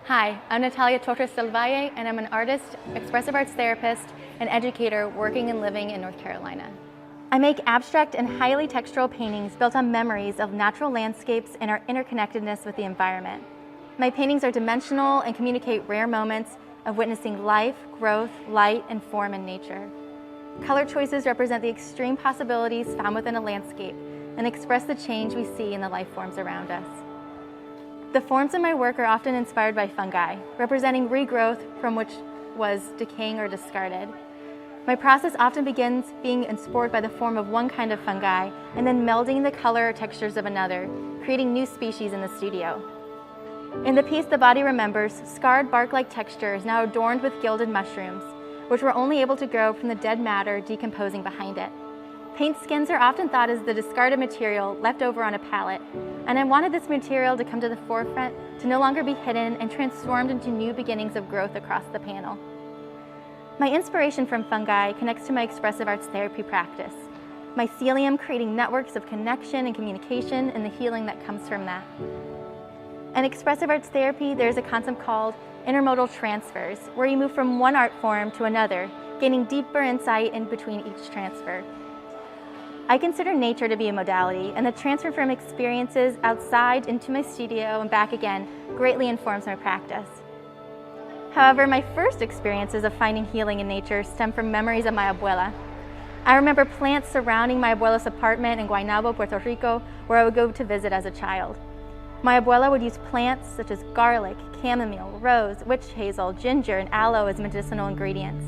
Hi, I'm Natalia Torres del Valle, and I'm an artist, expressive arts therapist, and educator working and living in North Carolina. I make abstract and highly textural paintings built on memories of natural landscapes and our interconnectedness with the environment. My paintings are dimensional and communicate rare moments of witnessing life, growth, light, and form in nature. Color choices represent the extreme possibilities found within a landscape and express the change we see in the life forms around us. The forms in my work are often inspired by fungi, representing regrowth from which was decaying or discarded. My process often begins being inspired by the form of one kind of fungi and then melding the color or textures of another, creating new species in the studio. In the piece The Body Remembers, scarred bark-like texture is now adorned with gilded mushrooms, which were only able to grow from the dead matter decomposing behind it. Paint skins are often thought as the discarded material left over on a palette, and I wanted this material to come to the forefront, to no longer be hidden and transformed into new beginnings of growth across the panel. My inspiration from fungi connects to my expressive arts therapy practice, mycelium creating networks of connection and communication and the healing that comes from that. In expressive arts therapy, there's a concept called intermodal transfers, where you move from one art form to another, gaining deeper insight in between each transfer. I consider nature to be a modality, and the transfer from experiences outside into my studio and back again greatly informs my practice. However, my first experiences of finding healing in nature stem from memories of my abuela. I remember plants surrounding my abuela's apartment in Guaynabo, Puerto Rico, where I would go to visit as a child. My abuela would use plants such as garlic, chamomile, rose, witch hazel, ginger, and aloe as medicinal ingredients.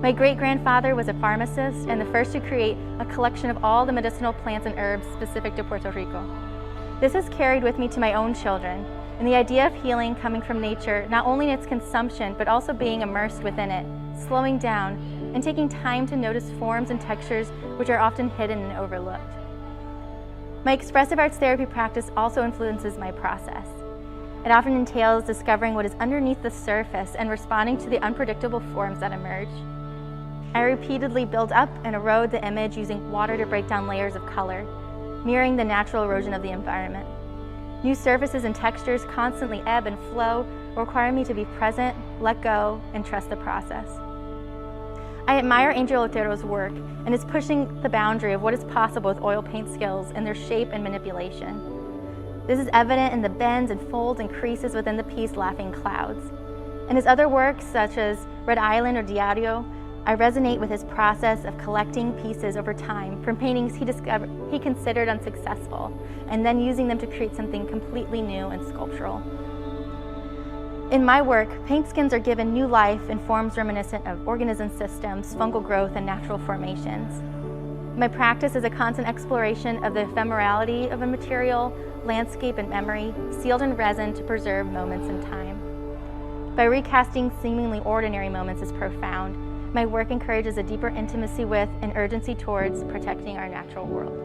My great-grandfather was a pharmacist and the first to create a collection of all the medicinal plants and herbs specific to Puerto Rico. This has carried with me to my own children, and the idea of healing coming from nature, not only in its consumption, but also being immersed within it, slowing down, and taking time to notice forms and textures which are often hidden and overlooked. My expressive arts therapy practice also influences my process. It often entails discovering what is underneath the surface and responding to the unpredictable forms that emerge. I repeatedly build up and erode the image using water to break down layers of color, mirroring the natural erosion of the environment. New surfaces and textures constantly ebb and flow, require me to be present, let go, and trust the process. I admire Angel Otero's work and is pushing the boundary of what is possible with oil paint skills and their shape and manipulation. This is evident in the bends and folds and creases within the piece Laughing Clouds. In his other works, such as Red Island or Diario, I resonate with his process of collecting pieces over time from paintings he considered unsuccessful, and then using them to create something completely new and sculptural. In my work, paint skins are given new life in forms reminiscent of organism systems, fungal growth, and natural formations. My practice is a constant exploration of the ephemerality of a material, landscape, and memory, sealed in resin to preserve moments in time. By recasting seemingly ordinary moments as profound, my work encourages a deeper intimacy with and urgency towards protecting our natural world.